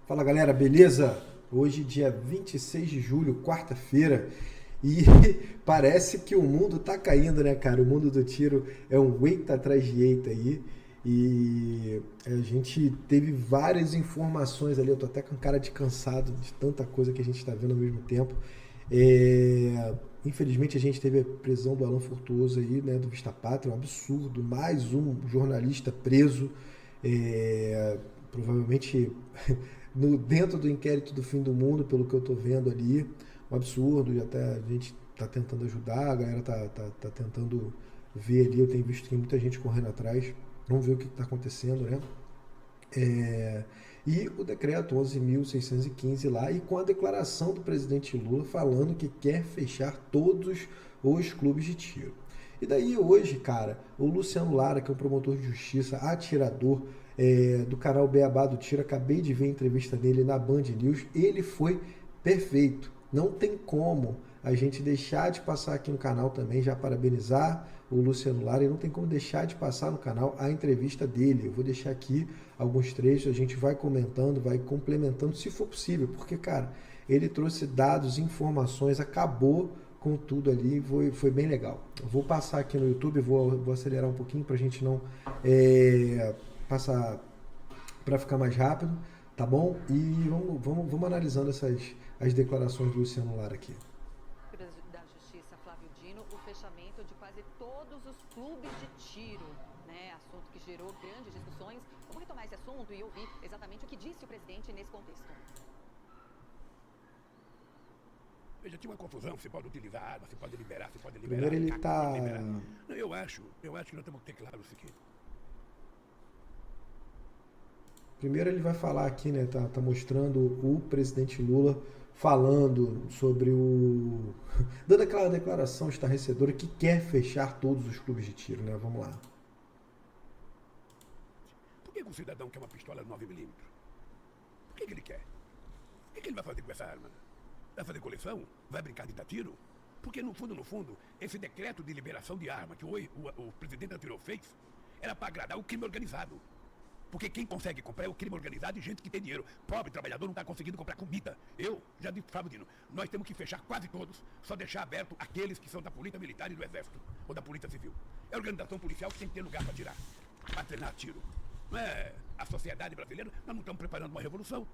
Fala galera, beleza? Hoje, dia 26 de julho, quarta-feira, e parece que o mundo tá caindo, né, cara? O mundo do tiro é um eita atrás de eita aí, e a gente teve várias informações ali. Eu tô até com cara de cansado de tanta coisa que a gente tá vendo ao mesmo tempo. Infelizmente, a gente teve a prisão do Alan Furtuoso aí, né, do Vista Pátria, um absurdo, mais um jornalista preso. É, Provavelmente dentro do inquérito do fim do mundo, pelo que eu estou vendo ali, um absurdo, e até a gente está tentando ajudar, a galera tá tentando ver ali, eu tenho visto que tem muita gente correndo atrás, vamos ver o que está acontecendo, né? É, e o decreto 11.615 lá, e com a declaração do presidente Lula falando que quer fechar todos os clubes de tiro. E daí hoje, cara, o Luciano Lara, que é um promotor de justiça, atirador do canal Beabá do Tiro, acabei de ver a entrevista dele na Band News, ele foi perfeito. Não tem como a gente deixar de passar aqui no canal também, já parabenizar o Luciano Lara, e não tem como deixar de passar no canal a entrevista dele. Eu vou deixar aqui alguns trechos, a gente vai comentando, vai complementando, se for possível, porque, cara, ele trouxe dados, informações, acabou com tudo ali, foi bem legal. Eu vou passar aqui no YouTube, vou acelerar um pouquinho para a gente não passar, para ficar mais rápido, tá bom? E vamos analisando as declarações do Luciano Lara aqui. Da Justiça Flávio Dino, o fechamento de quase todos os clubes de tiro, né? Assunto que gerou grandes discussões. Vamos retomar esse assunto e ouvir exatamente o que disse o presidente nesse contexto. Veja, tinha uma confusão, você pode utilizar arma, você pode liberar, Primeiro ele CAC, você pode tá. liberar. Não, eu acho que nós temos que ter claro o seguinte. Primeiro ele vai falar aqui, né? Tá mostrando o presidente Lula falando sobre o. Dando aquela declaração estarrecedora que quer fechar todos os clubes de tiro, né? Vamos lá. Por que um cidadão quer uma pistola 9mm? Por que ele quer? O que ele vai fazer com essa arma? Vai fazer coleção? Vai brincar de dar tiro? Porque no fundo, esse decreto de liberação de arma que o presidente anterior fez era para agradar o crime organizado. Porque quem consegue comprar é o crime organizado e gente que tem dinheiro. Pobre trabalhador não está conseguindo comprar comida. Eu já disse, Fábio Dino, nós temos que fechar quase todos, só deixar aberto aqueles que são da Polícia Militar e do Exército, ou da Polícia Civil. É a organização policial que tem que ter lugar para tirar, para treinar tiro. Não é a sociedade brasileira, nós não estamos preparando uma revolução.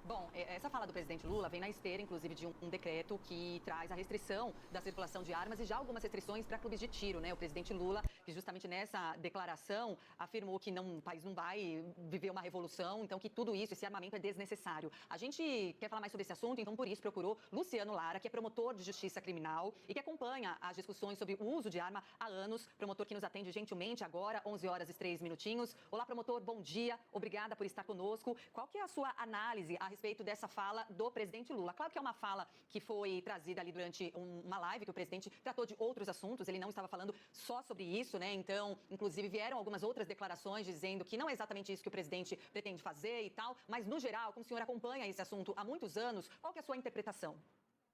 Bom, essa fala do presidente Lula vem na esteira, inclusive, de um decreto que traz a restrição da circulação de armas e já algumas restrições para clubes de tiro, né? O presidente Lula, que justamente nessa declaração afirmou que o país não vai viver uma revolução, então que tudo isso, esse armamento é desnecessário. A gente quer falar mais sobre esse assunto, então por isso procurou Luciano Lara, que é promotor de justiça criminal e que acompanha as discussões sobre o uso de arma há anos, promotor que nos atende gentilmente agora, 11 horas e 3 minutinhos. Olá, promotor, bom dia, obrigada por estar conosco. Qual que é a sua análise a respeito dessa fala do presidente Lula? Claro que é uma fala que foi trazida ali durante uma live, que o presidente tratou de outros assuntos, ele não estava falando só sobre isso, né? Então, inclusive, vieram algumas outras declarações dizendo que não é exatamente isso que o presidente pretende fazer e tal, mas, no geral, como o senhor acompanha esse assunto há muitos anos, qual que é a sua interpretação?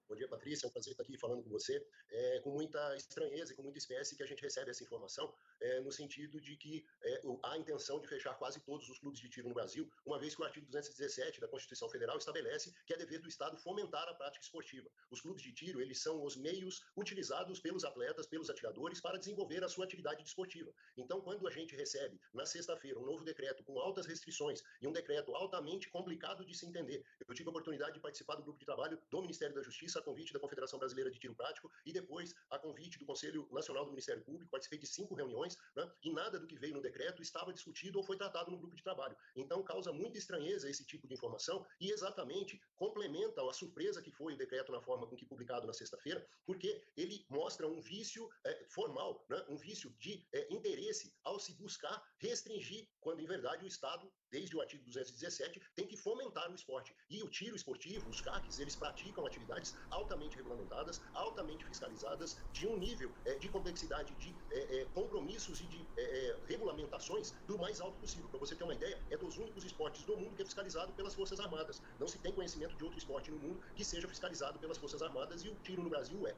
Bom dia, Patrícia. É um prazer estar aqui falando com você. Com muita estranheza e com muita espécie que a gente recebe essa informação, no sentido de que há a intenção de fechar quase todos os clubes de tiro no Brasil, uma vez que o artigo 217 da Constituição Federal estabelece que é dever do Estado fomentar a prática esportiva. Os clubes de tiro, eles são os meios utilizados pelos atletas, pelos atiradores, para desenvolver a sua atividade desportiva. Então, quando a gente recebe, na sexta-feira, um novo decreto com altas restrições e um decreto altamente complicado de se entender, eu tive a oportunidade de participar do grupo de trabalho do Ministério da Justiça, a convite da Confederação Brasileira de Tiro Prático, e depois a convite do Conselho Nacional do Ministério Público. Participei de 5 reuniões, né, e nada do que veio no decreto estava discutido ou foi tratado no grupo de trabalho. Então causa muita estranheza esse tipo de informação e exatamente complementa a surpresa que foi o decreto na forma com que publicado na sexta-feira, porque ele mostra um vício formal, né, um vício de interesse ao se buscar restringir, quando em verdade o Estado, desde o artigo 217, tem que fomentar o esporte. E o tiro esportivo, os CACs, eles praticam atividades altamente regulamentadas, altamente fiscalizadas, de um nível de complexidade, de compromissos e de regulamentações do mais alto possível. Para você ter uma ideia, é dos únicos esportes do mundo que é fiscalizado pelas Forças Armadas. Não se tem conhecimento de outro esporte no mundo que seja fiscalizado pelas Forças Armadas, e o tiro no Brasil é.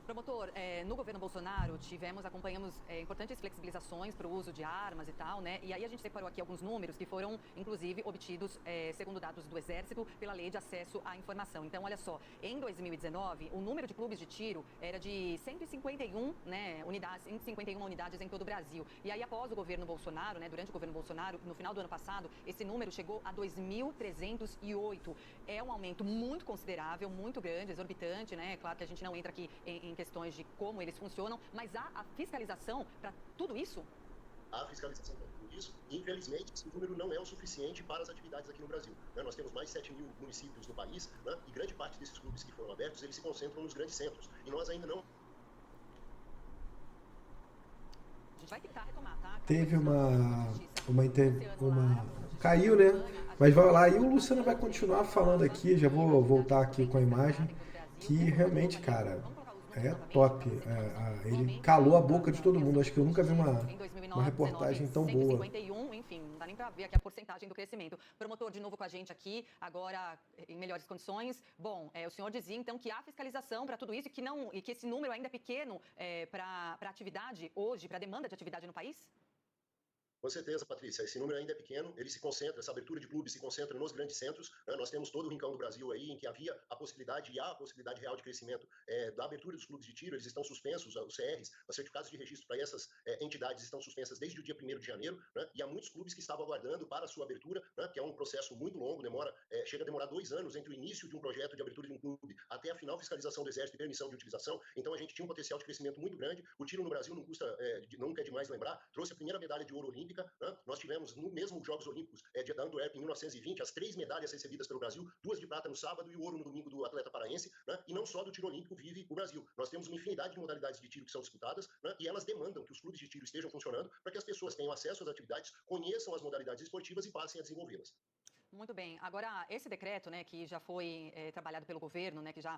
Promotor, no governo Bolsonaro acompanhamos importantes flexibilizações para o uso de armas e tal, né? E aí a gente separou aqui alguns números que foram, inclusive, obtidos, segundo dados do Exército, pela Lei de Acesso à Informação. Então, olha só, em 2019, o número de clubes de tiro era de 151, né, unidades, 151 unidades em todo o Brasil. E aí, após o governo Bolsonaro, né, durante o governo Bolsonaro, no final do ano passado, esse número chegou a 2.308. É um aumento muito considerável, muito grande, exorbitante, né? Claro que a gente não entra aqui em questões de como eles funcionam, mas há a fiscalização para tudo isso? A fiscalização para tudo isso, infelizmente, esse número não é o suficiente para as atividades aqui no Brasil. Né? Nós temos mais de 7 mil municípios no país, né? E grande parte desses clubes que foram abertos, eles se concentram nos grandes centros. E nós ainda não... A gente vai tentar retomar, tá? Teve caiu, né? Mas vai lá, e o Luciano vai continuar falando aqui, já vou voltar aqui com a imagem, que realmente, cara, é top. Ele calou a boca de todo mundo. Acho que eu nunca vi uma reportagem tão boa. 151, enfim, não dá nem para ver aqui a porcentagem do crescimento. Promotor de novo com a gente aqui, agora em melhores condições. Bom, o senhor dizia então que há fiscalização para tudo isso e que esse número ainda é pequeno para a atividade hoje, para a demanda de atividade no país? Com certeza, Patrícia. Esse número ainda é pequeno, ele se concentra, essa abertura de clubes se concentra nos grandes centros. Né? Nós temos todo o rincão do Brasil aí, em que havia a possibilidade, e há a possibilidade real de crescimento da abertura dos clubes de tiro. Eles estão suspensos, os CRs, os certificados de registro para essas entidades estão suspensas desde o dia 1º de janeiro. Né? E há muitos clubes que estavam aguardando para a sua abertura, né? Que é um processo muito longo, chega a demorar 2 anos entre o início de um projeto de abertura de um clube até a final fiscalização do Exército e permissão de utilização. Então a gente tinha um potencial de crescimento muito grande. O tiro no Brasil não custa, nunca é demais lembrar, trouxe a primeira medalha de ouro olímpica. Né? Nós tivemos no mesmo Jogos Olímpicos da Antuérpia em 1920, as 3 medalhas recebidas pelo Brasil, 2 de prata no sábado e o ouro no domingo do atleta paraense, né? E não só do tiro olímpico vive o Brasil. Nós temos uma infinidade de modalidades de tiro que são disputadas, né? E elas demandam que os clubes de tiro estejam funcionando para que as pessoas tenham acesso às atividades, conheçam as modalidades esportivas e passem a desenvolvê-las. Muito bem. Agora, esse decreto, né, que já foi trabalhado pelo governo, né, que já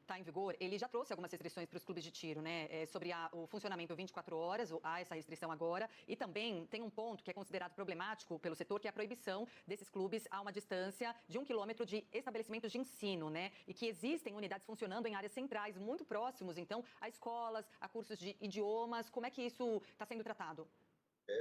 está em vigor, ele já trouxe algumas restrições para os clubes de tiro, né, sobre o funcionamento 24 horas, há essa restrição agora, e também tem um ponto que é considerado problemático pelo setor, que é a proibição desses clubes a uma distância de 1 quilômetro de estabelecimentos de ensino, né, e que existem unidades funcionando em áreas centrais, muito próximos, então, a escolas, a cursos de idiomas. Como é que isso está sendo tratado?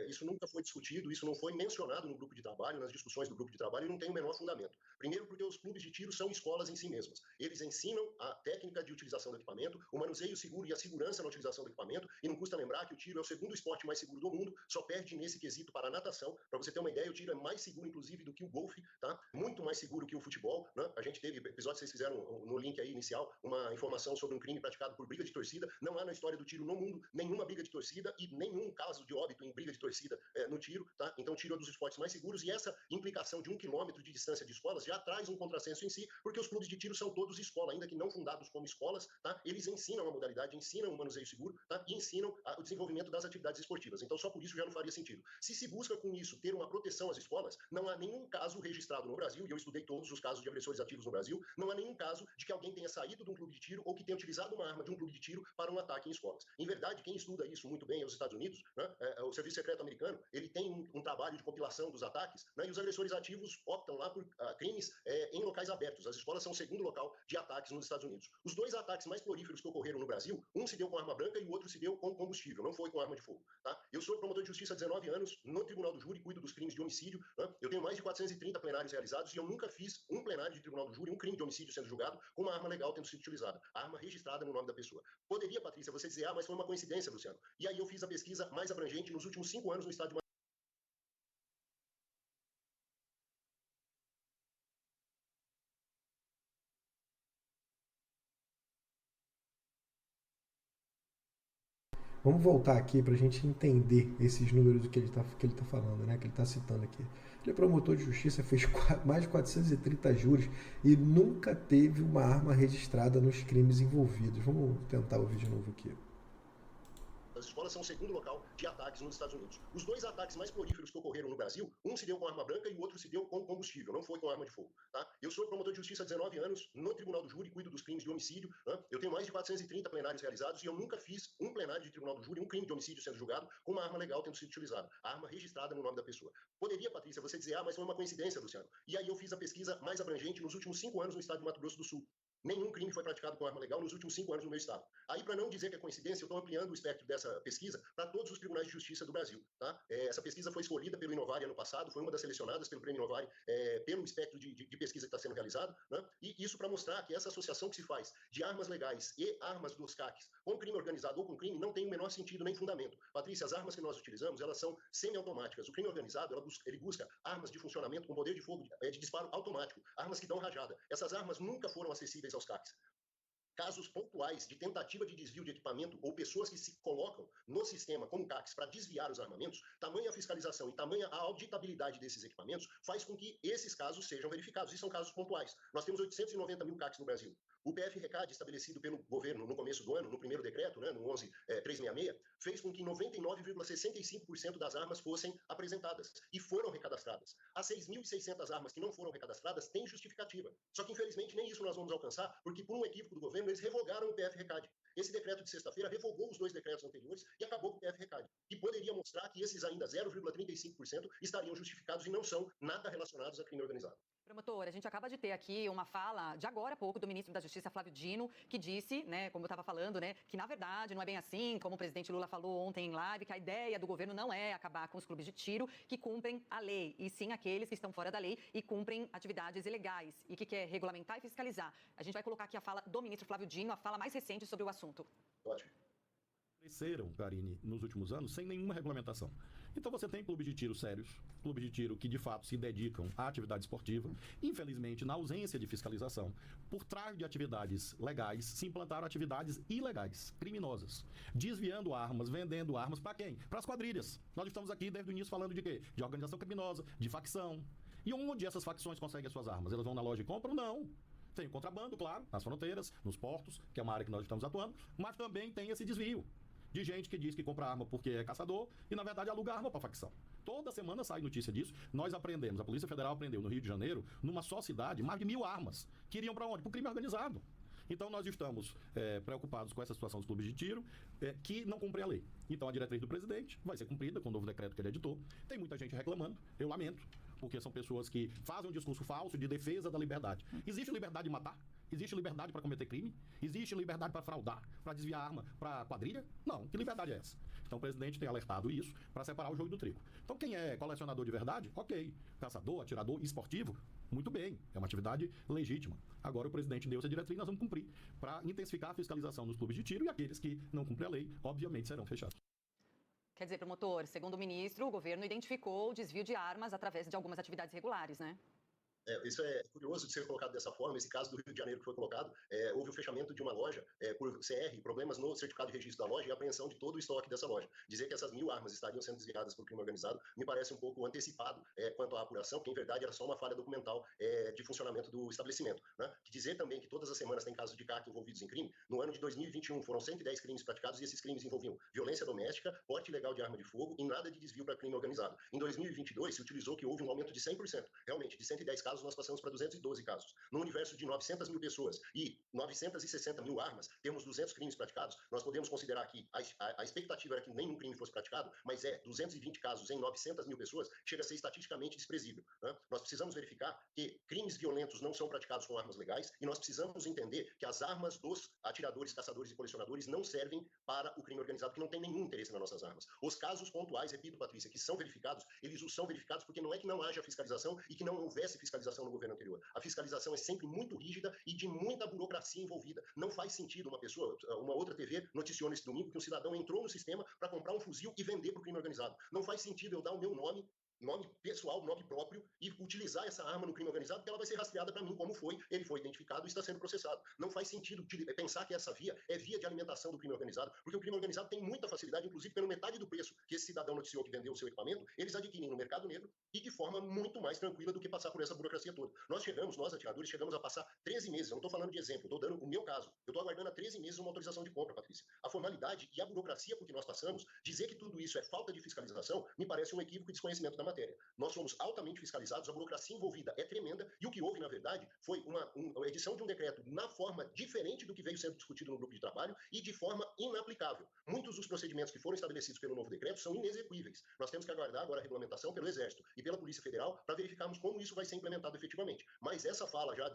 Isso nunca foi discutido, isso não foi mencionado no grupo de trabalho, nas discussões do grupo de trabalho, e não tem o menor fundamento. Primeiro, porque os clubes de tiro são escolas em si mesmas. Eles ensinam a técnica de utilização do equipamento, o manuseio seguro e a segurança na utilização do equipamento, e não custa lembrar que o tiro é o segundo esporte mais seguro do mundo, só perde nesse quesito para a natação. Para você ter uma ideia, o tiro é mais seguro, inclusive, do que o golfe, tá? Muito mais seguro que o futebol, né? A gente teve episódio, vocês fizeram no link aí inicial, uma informação sobre um crime praticado por briga de torcida. Não há na história do tiro no mundo nenhuma briga de torcida e nenhum caso de óbito em briga de torcida no tiro, tá? Então o tiro é um dos esportes mais seguros e essa implicação de 1 quilômetro de distância de escolas já traz um contrassenso em si, porque os clubes de tiro são todos escola, ainda que não fundados como escolas, tá? Eles ensinam a modalidade, ensinam o manuseio seguro, tá? E ensinam o desenvolvimento das atividades esportivas. Então só por isso já não faria sentido. Se busca com isso ter uma proteção às escolas, não há nenhum caso registrado no Brasil, e eu estudei todos os casos de agressores ativos no Brasil, não há nenhum caso de que alguém tenha saído de um clube de tiro ou que tenha utilizado uma arma de um clube de tiro para um ataque em escolas. Em verdade, quem estuda isso muito bem é os Estados Unidos, né? O Serviço Secreto Americano, ele tem um trabalho de compilação dos ataques, né? E os agressores ativos optam lá por crimes em locais abertos. As escolas são o segundo local de ataques nos Estados Unidos. Os 2 ataques mais prolíferos que ocorreram no Brasil, um se deu com arma branca e o outro se deu com combustível, não foi com arma de fogo. Tá? Eu sou promotor de justiça há 19 anos, no Tribunal do Júri, cuido dos crimes de homicídio. Né? Eu tenho mais de 430 plenários realizados e eu nunca fiz um plenário de Tribunal do Júri, um crime de homicídio sendo julgado, com uma arma legal tendo sido utilizada. A arma registrada no nome da pessoa. Poderia, Patrícia, você dizer, mas foi uma coincidência, Luciano. E aí eu fiz a pesquisa mais abrangente nos últimos 5 anos no estado de Vamos voltar aqui para a gente entender esses números do que ele tá falando, né? Que ele está citando aqui. Ele é promotor de justiça, fez mais de 430 júris e nunca teve uma arma registrada nos crimes envolvidos. Vamos tentar ouvir de novo aqui. As escolas são o segundo local de ataques nos Estados Unidos. Os 2 ataques mais prolíferos que ocorreram no Brasil, um se deu com arma branca e o outro se deu com combustível, não foi com arma de fogo. Tá? Eu sou promotor de justiça há 19 anos, no Tribunal do Júri, cuido dos crimes de homicídio. Né? Eu tenho mais de 430 plenários realizados e eu nunca fiz um plenário de Tribunal do Júri, um crime de homicídio sendo julgado, com uma arma legal tendo sido utilizada. A arma registrada no nome da pessoa. Poderia, Patrícia, você dizer, mas foi uma coincidência, Luciano. E aí eu fiz a pesquisa mais abrangente nos últimos 5 anos no estado de Mato Grosso do Sul. Nenhum crime foi praticado com arma legal nos últimos 5 anos no meu estado. Aí, para não dizer que é coincidência, eu estou ampliando o espectro dessa pesquisa para todos os tribunais de justiça do Brasil. Tá? Essa pesquisa foi escolhida pelo Inovari ano passado, foi uma das selecionadas pelo Prêmio Inovari, pelo espectro de pesquisa que está sendo realizado, né? E isso para mostrar que essa associação que se faz de armas legais e armas dos CACs com crime organizado ou com crime não tem o menor sentido nem fundamento. Patrícia, as armas que nós utilizamos, elas são semiautomáticas. O crime organizado, ele busca armas de funcionamento com poder de fogo de disparo automático, armas que dão rajada. Essas armas nunca foram acessíveis aos CACs. Casos pontuais de tentativa de desvio de equipamento ou pessoas que se colocam no sistema como CACs para desviar os armamentos, tamanha a fiscalização e tamanha a auditabilidade desses equipamentos faz com que esses casos sejam verificados. E são casos pontuais. Nós temos 890 mil CACs no Brasil. O PF-RECAD, estabelecido pelo governo no começo do ano, no primeiro decreto, né, no 11.366, fez com que 99,65% das armas fossem apresentadas e foram recadastradas. As 6.600 armas que não foram recadastradas têm justificativa. Só que, infelizmente, nem isso nós vamos alcançar, porque, por um equívoco do governo, eles revogaram o PF-RECAD. Esse decreto de sexta-feira revogou os 2 decretos anteriores e acabou com o PF-RECAD. E poderia mostrar que esses ainda 0,35% estariam justificados e não são nada relacionados a crime organizado. Promotor, a gente acaba de ter aqui uma fala de agora há pouco do ministro da Justiça, Flávio Dino, que disse, né, como eu estava falando, né, que na verdade não é bem assim, como o presidente Lula falou ontem em live, que a ideia do governo não é acabar com os clubes de tiro que cumprem a lei, e sim aqueles que estão fora da lei e cumprem atividades ilegais e que quer regulamentar e fiscalizar. A gente vai colocar aqui a fala do ministro Flávio Dino, a fala mais recente sobre o assunto. Ótimo. Cresceram, Karine, nos últimos anos sem nenhuma regulamentação. Então você tem clubes de tiro sérios, clubes de tiro que de fato se dedicam à atividade esportiva. Infelizmente, na ausência de fiscalização, por trás de atividades legais, se implantaram atividades ilegais, criminosas, desviando armas, vendendo armas para quem? Para as quadrilhas. Nós estamos aqui desde o início falando de quê? De organização criminosa, de facção. E onde essas facções conseguem as suas armas? Elas vão na loja e compram? Não. Tem o contrabando, claro, nas fronteiras, nos portos, que é uma área que nós estamos atuando, mas também tem esse desvio de gente que diz que compra arma porque é caçador e, na verdade, aluga arma para facção. Toda semana sai notícia disso. Nós aprendemos, a Polícia Federal aprendeu no Rio de Janeiro, numa só cidade, mais de 1.000 armas, que iriam para onde? Para o crime organizado. Então, nós estamos preocupados com essa situação dos clubes de tiro, que não cumprem a lei. Então, a diretriz do presidente vai ser cumprida com o novo decreto que ele editou. Tem muita gente reclamando, eu lamento, porque são pessoas que fazem um discurso falso de defesa da liberdade. Existe liberdade de matar? Existe liberdade para cometer crime? Existe liberdade para fraudar, para desviar arma para quadrilha? Não. Que liberdade é essa? Então o presidente tem alertado isso para separar o joio do trigo. Então quem é colecionador de verdade, ok. Caçador, atirador, esportivo, muito bem. É uma atividade legítima. Agora o presidente deu essa diretriz, nós vamos cumprir para intensificar a fiscalização nos clubes de tiro e aqueles que não cumprem a lei, obviamente, serão fechados. Quer dizer, promotor, segundo o ministro, o governo identificou o desvio de armas através de algumas atividades regulares, né? Isso é curioso de ser colocado dessa forma. Esse caso do Rio de Janeiro que foi colocado, houve o fechamento de uma loja por CR, problemas no certificado de registro da loja e a apreensão de todo o estoque dessa loja. Dizer que essas 1.000 armas estariam sendo desviadas por crime organizado me parece um pouco antecipado quanto à apuração, que em verdade era só uma falha documental de funcionamento do estabelecimento. Né? Que dizer também que todas as semanas tem casos de CAC envolvidos em crime. No ano de 2021 foram 110 crimes praticados e esses crimes envolviam violência doméstica, porte ilegal de arma de fogo e nada de desvio para crime organizado. Em 2022 se utilizou que houve um aumento de 100%. Realmente, de 110 casos nós passamos para 212 casos. No universo de 900 mil pessoas e 960 mil armas, temos 200 crimes praticados. Nós podemos considerar que a expectativa era que nenhum crime fosse praticado, mas 220 casos em 900 mil pessoas chega a ser estatisticamente desprezível. Né? Nós precisamos verificar que crimes violentos não são praticados com armas legais e nós precisamos entender que as armas dos atiradores, caçadores e colecionadores não servem para o crime organizado, que não tem nenhum interesse nas nossas armas. Os casos pontuais, repito, Patrícia, que são verificados, eles são verificados porque não é que não haja fiscalização e que não houvesse fiscalização no governo anterior. A fiscalização é sempre muito rígida e de muita burocracia envolvida. Não faz sentido uma outra TV noticiou nesse domingo que um cidadão entrou no sistema para comprar um fuzil e vender para o crime organizado. Não faz sentido eu dar o meu nome pessoal, nome próprio, e utilizar essa arma no crime organizado, porque ela vai ser rastreada para mim como ele foi identificado e está sendo processado. Não faz sentido pensar que essa via é via de alimentação do crime organizado, porque o crime organizado tem muita facilidade, inclusive pela metade do preço que esse cidadão noticiou que vendeu o seu equipamento, eles adquirem no mercado negro e de forma muito mais tranquila do que passar por essa burocracia toda. Nós atiradores, chegamos a passar 13 meses, eu não estou falando de exemplo, estou dando o meu caso, eu estou aguardando há 13 meses uma autorização de compra, Patrícia. A formalidade e a burocracia por que nós passamos, dizer que tudo isso é falta de fiscalização, me parece um equívoco e desconhecimento da matéria. Nós somos altamente fiscalizados, a burocracia envolvida é tremenda, e o que houve, na verdade, foi uma edição de um decreto na forma diferente do que veio sendo discutido no grupo de trabalho e de forma inaplicável. Muitos dos procedimentos que foram estabelecidos pelo novo decreto são inexequíveis. Nós temos que aguardar agora a regulamentação pelo Exército e pela Polícia Federal para verificarmos como isso vai ser implementado efetivamente. Mas essa fala já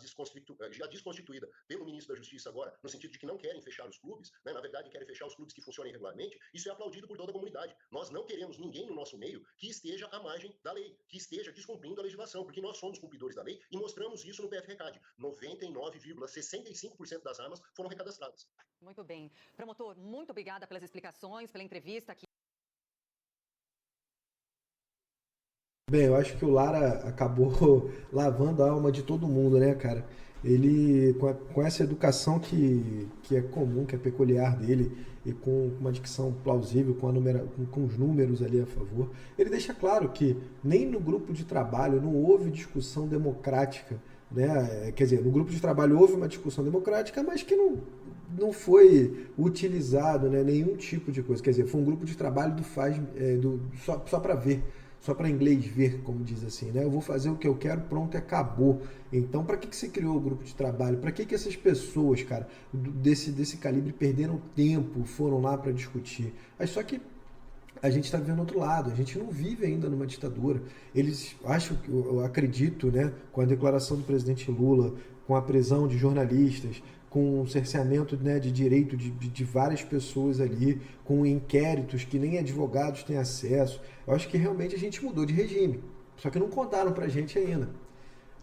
desconstituída pelo ministro da Justiça agora, no sentido de que não querem fechar os clubes, né, na verdade querem fechar os clubes que funcionem regularmente, isso é aplaudido por toda a comunidade. Nós não queremos ninguém no nosso meio que esteja à margem da lei, que esteja descumprindo a legislação, porque nós somos cumpridores da lei e mostramos isso no PF-RECAD. 99,65% das armas foram recadastradas. Muito bem. Promotor, muito obrigada pelas explicações, pela entrevista aqui. Bem, eu acho que o Lara acabou lavando a alma de todo mundo, né, cara? Ele, com essa educação que é comum, que é peculiar dele, e com uma dicção plausível, com os números ali a favor, ele deixa claro que nem no grupo de trabalho não houve discussão democrática, né? Quer dizer, no grupo de trabalho houve uma discussão democrática, mas que não foi utilizado, né, nenhum tipo de coisa. Quer dizer, foi um grupo de trabalho só para ver. Só para inglês ver, como diz assim, né? Eu vou fazer o que eu quero, pronto, acabou. Então, para que se criou o grupo de trabalho? Para que essas pessoas, cara, desse calibre perderam tempo, foram lá para discutir? Mas só que a gente está vivendo outro lado, a gente não vive ainda numa ditadura. Eles acham, eu acredito, né, com a declaração do presidente Lula, com a prisão de jornalistas, com o cerceamento, né, de direito de várias pessoas ali, com inquéritos que nem advogados têm acesso. Eu acho que realmente a gente mudou de regime, só que não contaram pra gente ainda,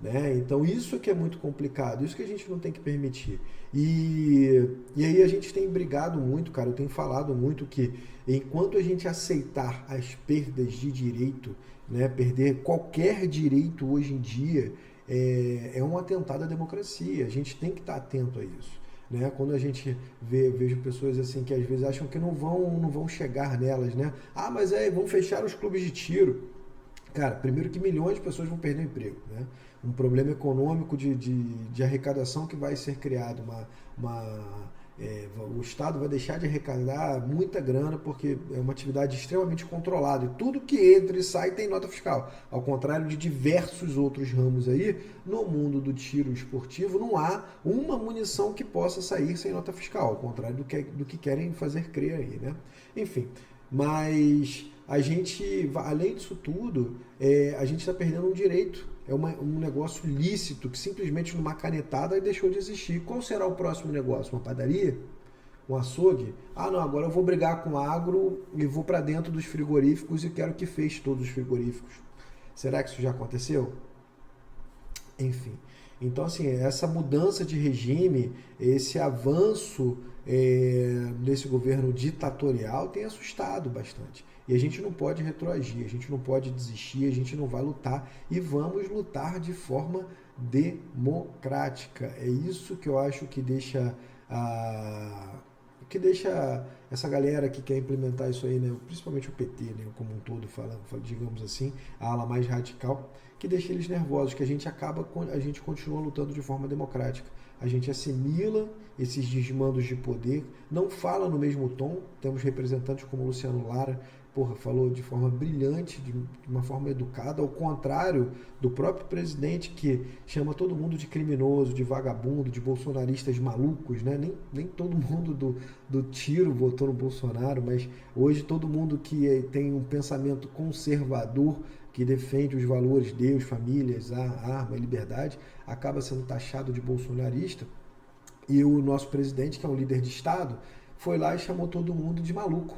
né? Então isso que é muito complicado, isso que a gente não tem que permitir. E aí a gente tem brigado muito, cara, eu tenho falado muito que enquanto a gente aceitar as perdas de direito, né, perder qualquer direito hoje em dia, é um atentado à democracia. A gente tem que estar atento a isso, né? Quando a gente vejo pessoas assim que às vezes acham que não vão chegar nelas, né? Ah, mas vão fechar os clubes de tiro. Cara, primeiro que milhões de pessoas vão perder o emprego, né? Um problema econômico de arrecadação que vai ser criado, o Estado vai deixar de arrecadar muita grana porque é uma atividade extremamente controlada e tudo que entra e sai tem nota fiscal. Ao contrário de diversos outros ramos aí, no mundo do tiro esportivo não há uma munição que possa sair sem nota fiscal, ao contrário do que querem fazer crer aí, né? Enfim, mas a gente, além disso tudo, a gente está perdendo um direito. É um negócio lícito que simplesmente numa canetada deixou de existir. Qual será o próximo negócio? Uma padaria? Um açougue? Ah, não, agora eu vou brigar com o agro e vou para dentro dos frigoríficos e quero que feche todos os frigoríficos. Será que isso já aconteceu? Enfim. Então, assim, essa mudança de regime, esse avanço desse governo ditatorial tem assustado bastante. E a gente não pode retroagir, a gente não pode desistir, a gente não vai lutar e vamos lutar de forma democrática. É isso que eu acho que deixa essa galera que quer implementar isso aí, né, principalmente o PT, né, como um todo, digamos assim, a ala mais radical, que deixa eles nervosos, que a gente continua lutando de forma democrática. A gente assimila esses desmandos de poder, não fala no mesmo tom. Temos representantes como Luciano Lara, falou de forma brilhante, de uma forma educada, ao contrário do próprio presidente, que chama todo mundo de criminoso, de vagabundo, de bolsonaristas malucos, né? Nem todo mundo do tiro votou no Bolsonaro, mas hoje todo mundo que tem um pensamento conservador, que defende os valores Deus, famílias, a arma, a liberdade, acaba sendo taxado de bolsonarista. E o nosso presidente, que é um líder de Estado, foi lá e chamou todo mundo de maluco.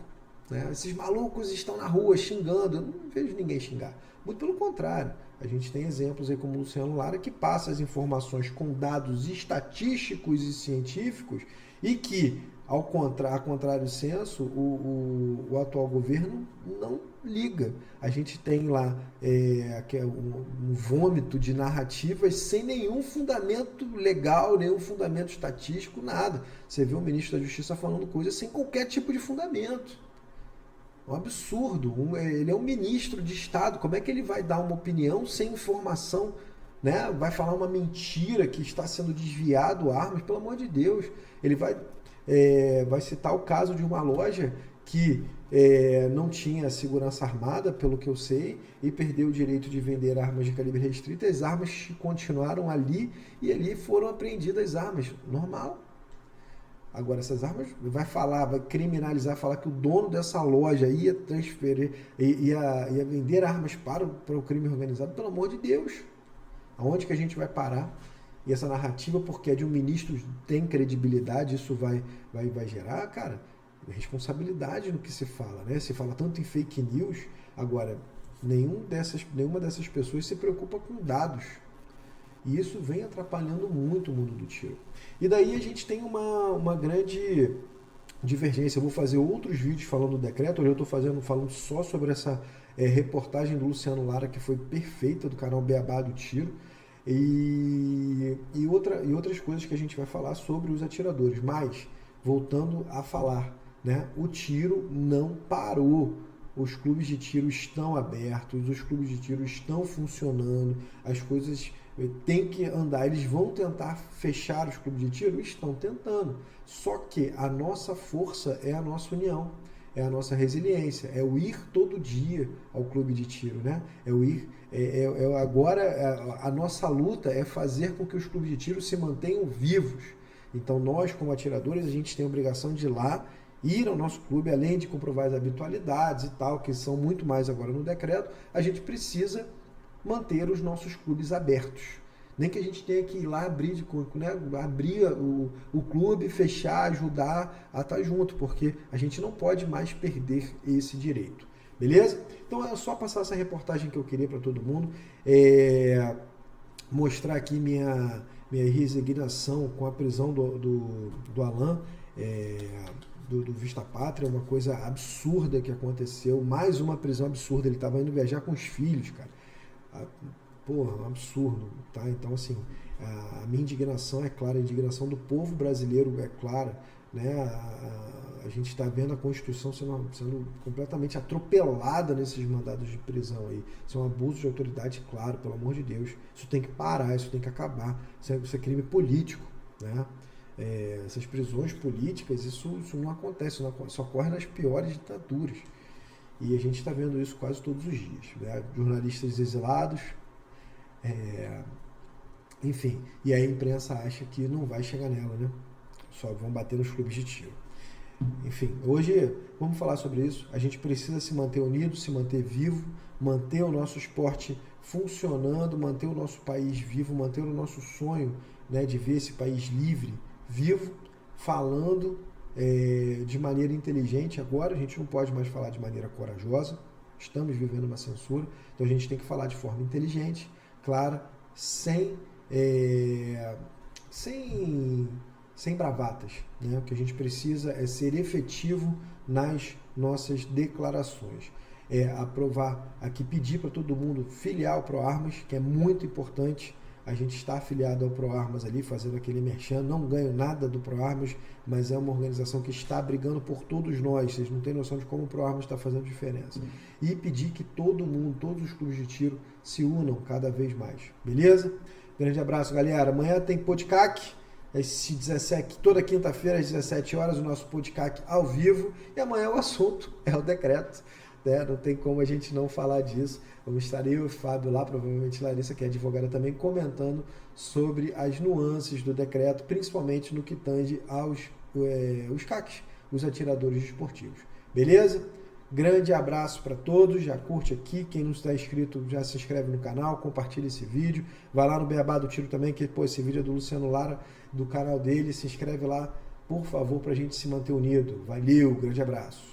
Né? Esses malucos estão na rua xingando. Eu não vejo ninguém xingar. Muito pelo contrário. A gente tem exemplos aí como o Luciano Lara, que passa as informações com dados estatísticos e científicos e que, a contrário senso, o atual governo não liga. A gente tem lá um vômito de narrativas sem nenhum fundamento legal, nenhum fundamento estatístico, nada. Você vê o ministro da Justiça falando coisas sem qualquer tipo de fundamento. Um absurdo. Ele é um ministro de Estado. Como é que ele vai dar uma opinião sem informação? Né? Vai falar uma mentira que está sendo desviado armas? Pelo amor de Deus. Ele vai citar o caso de uma loja que não tinha segurança armada, pelo que eu sei, e perdeu o direito de vender armas de calibre restrito. As armas continuaram ali e ali foram apreendidas armas. Normal. Agora, essas armas, vai criminalizar, falar que o dono dessa loja ia transferir, ia vender armas para o crime organizado, pelo amor de Deus. Aonde que a gente vai parar? E essa narrativa, porque é de um ministro, tem credibilidade, isso vai gerar, cara, responsabilidade no que se fala, né? Se fala tanto em fake news, agora, nenhuma dessas pessoas se preocupa com dados. E isso vem atrapalhando muito o mundo do tiro. E daí a gente tem uma grande divergência. Eu vou fazer outros vídeos falando do decreto. Hoje eu estou falando só sobre essa reportagem do Luciano Lara, que foi perfeita, do canal Beabá do Tiro. E outras coisas que a gente vai falar sobre os atiradores. Mas, voltando a falar, né, o tiro não parou. Os clubes de tiro estão abertos, os clubes de tiro estão funcionando, as coisas têm que andar. Eles vão tentar fechar os clubes de tiro? Estão tentando. Só que a nossa força é a nossa união, é a nossa resiliência, é o ir todo dia ao clube de tiro, né? É o ir. Agora a nossa luta é fazer com que os clubes de tiro se mantenham vivos. Então nós, como atiradores, a gente tem a obrigação de ir lá, ir ao nosso clube, além de comprovar as habitualidades e tal, que são muito mais agora no decreto, a gente precisa manter os nossos clubes abertos. Nem que a gente tenha que ir lá abrir o clube, fechar, ajudar a estar junto, porque a gente não pode mais perder esse direito. Beleza? Então é só passar essa reportagem que eu queria para todo mundo. Mostrar aqui minha resignação com a prisão do Alan, do Vista Pátria, uma coisa absurda que aconteceu. Mais uma prisão absurda. Ele estava indo viajar com os filhos, cara. Porra, um absurdo, tá? Então, assim, a minha indignação é clara, a indignação do povo brasileiro é clara, né? A gente está vendo a Constituição sendo completamente atropelada nesses mandados de prisão aí. Isso é um abuso de autoridade, claro, pelo amor de Deus. Isso tem que parar, isso tem que acabar. Isso é crime político, né? Essas prisões políticas, isso não acontece, isso ocorre nas piores ditaduras. E a gente está vendo isso quase todos os dias, né? Jornalistas exilados, enfim. E aí a imprensa acha que não vai chegar nela, né? Só vão bater nos clubes de tiro. Enfim, hoje vamos falar sobre isso. A gente precisa se manter unido, se manter vivo, manter o nosso esporte funcionando, manter o nosso país vivo, manter o nosso sonho, né, de ver esse país livre, vivo, falando de maneira inteligente. Agora a gente não pode mais falar de maneira corajosa, estamos vivendo uma censura, então a gente tem que falar de forma inteligente, clara, sem bravatas, né? O que a gente precisa é ser efetivo nas nossas declarações. Aprovar aqui, pedir para todo mundo filiar ao ProArmas, que é muito importante. A gente está afiliado ao ProArmas ali, fazendo aquele merchan. Não ganho nada do ProArmas, mas é uma organização que está brigando por todos nós. Vocês não têm noção de como o ProArmas está fazendo diferença. E pedir que todo mundo, todos os clubes de tiro, se unam cada vez mais. Beleza? Grande abraço, galera. Amanhã tem podcast. Toda quinta-feira às 17 horas, o nosso podcast ao vivo. E amanhã o assunto é o decreto, né? Não tem como a gente não falar disso. Vamos estar eu e o Fábio lá, provavelmente Larissa, que é advogada também, comentando sobre as nuances do decreto, principalmente no que tange aos os CACs, os atiradores esportivos. Beleza? Grande abraço para todos, já curte aqui, quem não está inscrito já se inscreve no canal, compartilha esse vídeo, vai lá no Beabá do Tiro também, que esse vídeo é do Luciano Lara, do canal dele, se inscreve lá, por favor, para a gente se manter unido. Valeu, grande abraço.